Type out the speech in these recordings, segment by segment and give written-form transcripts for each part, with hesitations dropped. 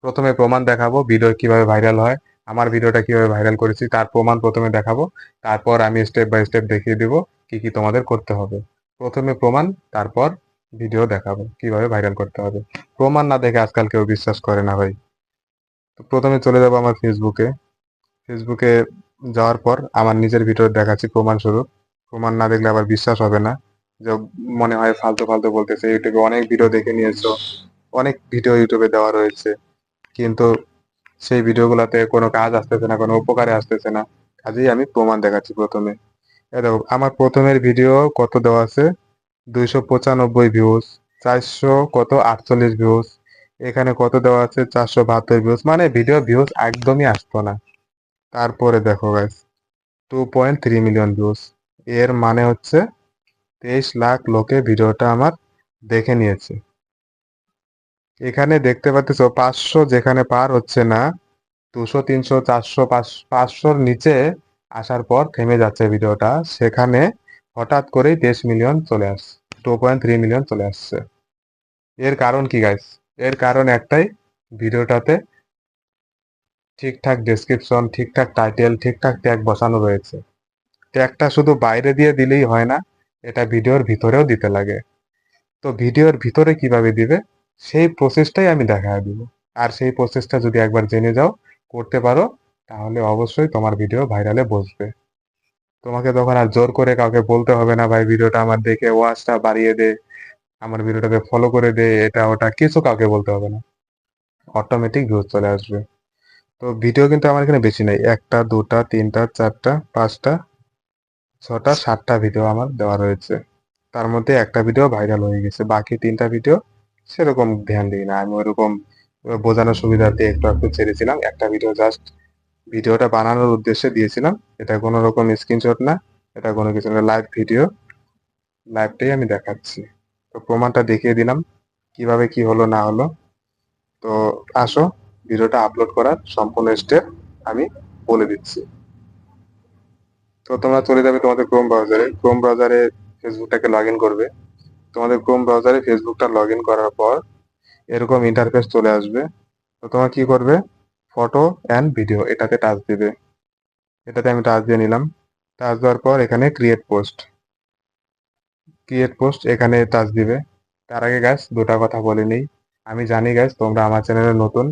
প্রথমে প্রমাণ দেখাবো ভিডিও কিভাবে ভাইরাল হয়, আমার ভিডিওটা কিভাবে ভাইরাল করেছি তার প্রমাণ প্রথমে দেখাবো। তারপর আমি স্টেপ বাই স্টেপ দেখিয়ে দিব কি কি তোমাদের করতে হবে। প্রথমে প্রমাণ, তারপর ভিডিও দেখাবো কিভাবে ভাইরাল করতে হবে। প্রমাণ না দেখে আজকাল কেউ বিশ্বাস করে না ভাই। তো প্রথমে চলে যাবো আমার ফেসবুকে। ফেসবুকে যাওয়ার পর আমার নিজের ভিডিও দেখাচ্ছি প্রমাণ স্বরূপ। প্রমাণ না দেখলে আবার বিশ্বাস হবে না, যে মনে হয় ফালতু ফালতু বলতেছে। ইউটিউবে অনেক ভিডিও দেখে নিয়েছো, অনেক ভিডিও ইউটিউবে দেওয়া রয়েছে, কিন্তু সেই ভিডিওগুলোতে কোনো কাজ আসতেছে না, কোনো উপকারে আসতেছে না। কাজেই আমি প্রমাণ দেখাচ্ছি প্রথমে। এই দেখো আমার প্রথমের ভিডিও কত দেওয়া আছে, 295 ভিউজ, 448 ভিউজ। এখানে কত দেওয়া আছে, 472 ভিউজ, মানে ভিডিও ভিউজ একদমই আসতো না। তারপরে দেখো গাইস, 2.3 মিলিয়ন ভিউজ। এর মানে হচ্ছে 23 লাখ লোকে ভিডিওটা আমার দেখে নিয়েছে। এখানে দেখতে পাচ্ছ 500 যেখানে পার হচ্ছে না, 200, 300, 400, 500-র নিচে আসার পর থেমে যাচ্ছে ভিডিওটা, সেখানে হঠাৎ করেই 23 মিলিয়ন চলে আসছে, 2.3 মিলিয়ন চলে আসছে। এর কারণ কি গাইস? এর কারণ একটাই, ভিডিওটাতে ঠিকঠাক ডেসক্রিপশন, ঠিকঠাক টাইটেল, ঠিকঠাক ট্যাগ বসানো রয়েছে। ট্যাগটা শুধু বাইরে দিয়ে দিলেই হয় না, এটা ভিডিওর ভিতরেও দিতে লাগে। তো ভিডিওর ভিতরে কিভাবে দিবে সেই প্রসেসটাই আমি দেখায় দিব। আর সেই প্রসেসটা যদি একবার জেনে যাও, করতে পারো, তাহলে অবশ্যই তোমার ভিডিও ভাইরালে বসবে। তোমাকে তখন আর জোর করে কাউকে বলতে হবে না, ভাই ভিডিওটা আমার দেখে ওয়াচটা বাড়িয়ে দে, আমার ভিডিওটাকে ফলো করে দে, এটা ওটা কিছু কাউকে বলতে হবে না। অটোমেটিক ভিউজ চলে আসবে। তো ভিডিও কিন্তু আমার এখানে বেশি নাই, একটা দুটা তিনটা চারটা পাঁচটা ছটা সাতটা ভিডিও আমার দেওয়া রয়েছে। তার মধ্যে একটা ভিডিও ভাইরাল হয়ে গেছে, বাকি তিনটা ভিডিও সেরকম ধ্যান দিই না আমি। ওরকম বোঝানোর সুবিধার্থে একটু একটু ছেড়েছিলাম, একটা ভিডিও জাস্ট ভিডিওটা বানানোর উদ্দেশ্যে দিয়েছিলাম। এটা কোনো রকম স্ক্রিনশট না, এটা কোনো কিছু না, লাইভ ভিডিও, লাইভটাই আমি দেখাচ্ছি। তো প্রমাণটা দেখিয়ে দিলাম কিভাবে কি হলো না হলো। তো আসো, ভিডিওটা আপলোড করার সম্পূর্ণ স্টেপ আমি বলে দিচ্ছি। তো তোমরা চলে যাবে তোমাদের ক্রোম ব্রাউজারে ফেসবুকটাকে লগ ইন করবে। তোমাদের ক্রোম ব্রাউজারে ফেসবুকটা লগ ইন করার পর এরকম ইন্টারফেস চলে আসবে। তো তোমরা কি করবে, ফটো অ্যান্ড ভিডিও এটাতে টাচ দিবে। এটাতে আমি টাচ দিয়ে নিলাম। টাচ দেওয়ার পর এখানে ক্রিয়েট পোস্ট এখানে টাচ দিবে। তার আগে গ্যাস দুটা কথা বলে নেই। আমি জানি গ্যাস তোমরা আমার চ্যানেলে নতুন,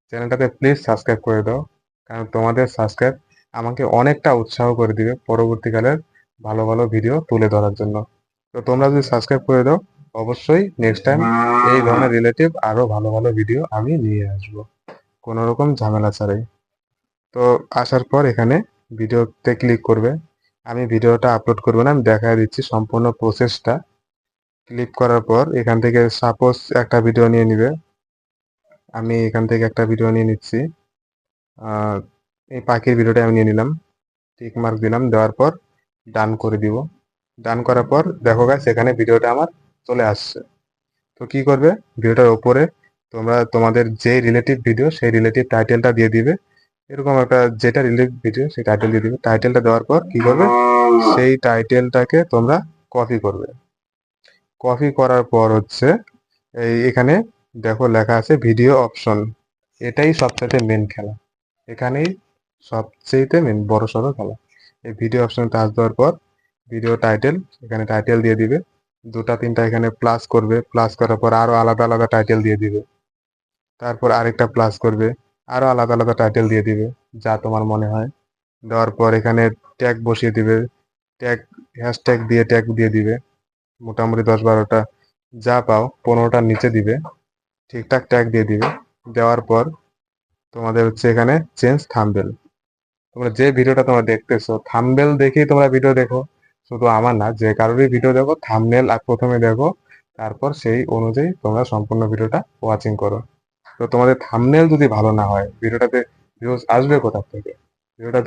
চ্যানেলটাতে প্লিজ সাবস্ক্রাইব করে দাও, কারণ তোমাদের সাবস্ক্রাইব আমাকে অনেকটা উৎসাহ করে দিবে পরবর্তীকালের ভালো ভালো ভিডিও তুলে ধরার জন্য। তো তোমরা যদি সাবস্ক্রাইব করে দাও, অবশ্যই নেক্সট টাইম এই ধরনের রিলেটিভ আরো ভালো ভালো ভিডিও আমি নিয়ে আসবো, কোনো রকম ঝামেলা ছাড়াই। তো আসার পর এখানে ভিডিওতে ক্লিক করবে। আমি ভিডিওটা আপলোড করবো না, আমি দেখায় দিচ্ছি সম্পূর্ণ প্রসেসটা। ক্লিক করার পর এখান থেকে সাপোজ একটা ভিডিও নিয়ে নিবে। আমি এখান থেকে একটা ভিডিও নিয়ে নিচ্ছি। আহ, এই পাখির ভিডিওটা আমি নিয়ে নিলাম, টিক মার্ক দিলাম, দেওয়ার পর ডান করে দিব। ডান করার পর দেখো গাইস এখানে ভিডিওটা আমার চলে আসছে। তো কি করবে, ভিডিওটার উপরে তোমরা তোমাদের যে রিলেটিভ ভিডিও সেই রিলেটিভ টাইটেলটা দিয়ে দিবে। এরকম একটা যেটা রিলেটিভ ভিডিও সেই টাইটেল দিয়ে দিবে। টাইটেলটা দেওয়ার পর কি করবে, সেই টাইটেলটাকে তোমরা কপি করবে। কপি করার পর হচ্ছে এখানে দেখো লেখা আছে ভিডিও অপশন। এটাই সবচেয়ে মেন খেলা, এখানেই সবচেয়ে মেন বড় সড়ো খেলা। এই ভিডিও অপশনে টাচ দেওয়ার পর ভিডিও টাইটেল, এখানে টাইটেল দিয়ে দিবে। দুটা তিনটা এখানে প্লাস করবে, প্লাস করার পর আরো আলাদা আলাদা টাইটেল দিয়ে দিবে। তারপর আরেকটা প্লাস করবে, আরো আলাদা আলাদা টাইটেল দিয়ে দিবে, যা তোমার মনে হয়। দেওয়ার পর এখানে ট্যাগ বসিয়ে দিবে। ট্যাগ, হ্যাশট্যাগ দিয়ে ট্যাগ দিয়ে দিবে। মোটামুটি 10-12টা, যা পাও 15টার নিচে দিবে। ঠিকঠাক ট্যাগ দিয়ে দিবে। দেওয়ার পর তোমাদের হচ্ছে এখানে চেঞ্জ থাম্বনেল। তোমরা যে ভিডিওটা তোমরা দেখতেছো থাম্বনেল দেখেই তোমরা ভিডিও দেখো, শুধু আমার না, যে কারোরই ভিডিও দেখো থাম্বনেল আর প্রথমে দেখো, তারপর সেই অনুযায়ী তোমরা সম্পূর্ণ ভিডিওটা ওয়াচিং করো। তো তোমাদের থাম্বনেল যদি ভালো না হয়, ভিডিওটাতে ভিউজ আসবে কোথা থেকে,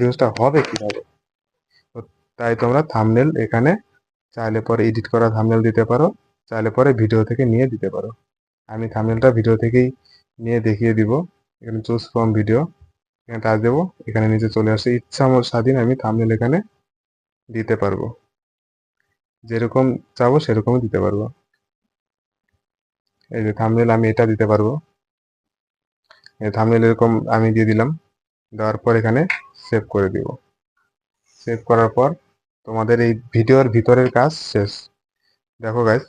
ভিউজটা হবে কিভাবে? তো তাই তোমরা থাম্বনেল এখানে চাইলে পরে এডিট করা থাম্বনেল দিতে পারো, চাইলে পরে ভিডিও থেকে নিয়ে দিতে পারো। আমি থাম্বনেলটা ভিডিও থেকেই নিয়ে দেখিয়ে দিব। এখানে চুজ ফ্রম ভিডিও, এখানে টাচ দেবো, এখানে নিচে চলে আসে। ইচ্ছা আমার স্বাধীন আমি থাম্বনেল এখানে দিতে পারবো, যেরকম চাবো সেরকমই দিতে পারবো। এই যে থাম্বনেল আমি এটা দিতে পারবো। এই থাম্বনেল এরকম আমি দিয়ে দিলাম। দেওয়ার পর এখানে সেভ করে দিব। সেভ করার পর তোমাদের এই ভিডিওর ভিতরের কাজ শেষ। দেখো গাইস,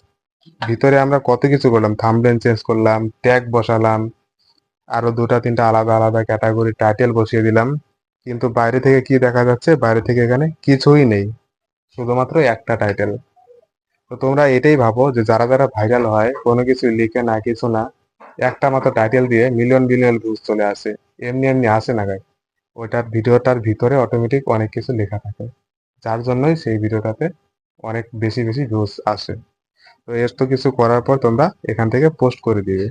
ভিতরে আমরা কত কিছু করলাম, থাম্বনেল চেঞ্জ করলাম, ট্যাগ বসালাম, আরো দুটা তিনটা আলাদা আলাদা ক্যাটাগরি টাইটেল বসিয়ে দিলাম। কিন্তু বাইরে থেকে কি দেখা যাচ্ছে, বাইরে থেকে এখানে কিছুই নেই, শুধুমাত্র একটা টাইটেল। তো তোমরা এটাই ভাবো যে যারা যারা ভাইরাল হয় কোনো কিছু লিখে না, কিছু না, একটা মাত্র টাইটেল দিয়ে মিলিয়ন বিলিয়ন ভিউজ চলে আসে। এমনি এমনি আসে না গাই, ওইটার ভিডিওটার ভিতরে অটোমেটিক অনেক কিছু লেখা থাকে, যার জন্যই সেই ভিডিওটাতে অনেক বেশি বেশি ভিউজ আসে। তো এর তো কিছু করার পর তোমরা এখান থেকে পোস্ট করে দিবে।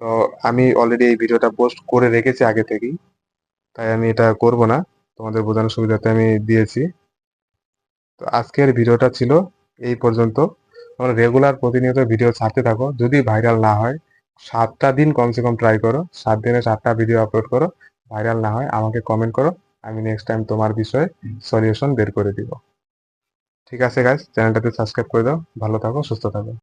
তো আমি অলরেডি এই ভিডিওটা পোস্ট করে রেখেছি আগে থেকেই, তাই আমি এটা করব না, তোমাদের বোঝানোর সুবিধাতে আমি দিয়েছি। তো আজকের ভিডিওটা ছিল এই পর্যন্ত। তোমরা রেগুলার প্রতিনিয়ত ভিডিও ছাড়তে থাকো, যদি ভাইরাল না হয় 7টা দিন কমসে কম ট্রাই করো, 7 দিনে 7টা ভিডিও আপলোড করো। ভাইরাল না হয় আমাকে কমেন্ট করো, আমি নেক্সট টাইম তোমার বিষয়ে সলিউশন বের করে দিব। ঠিক আছে গাইস, চ্যানেলটাতে সাবস্ক্রাইব করে দাও। ভালো থাকো, সুস্থ থাকো।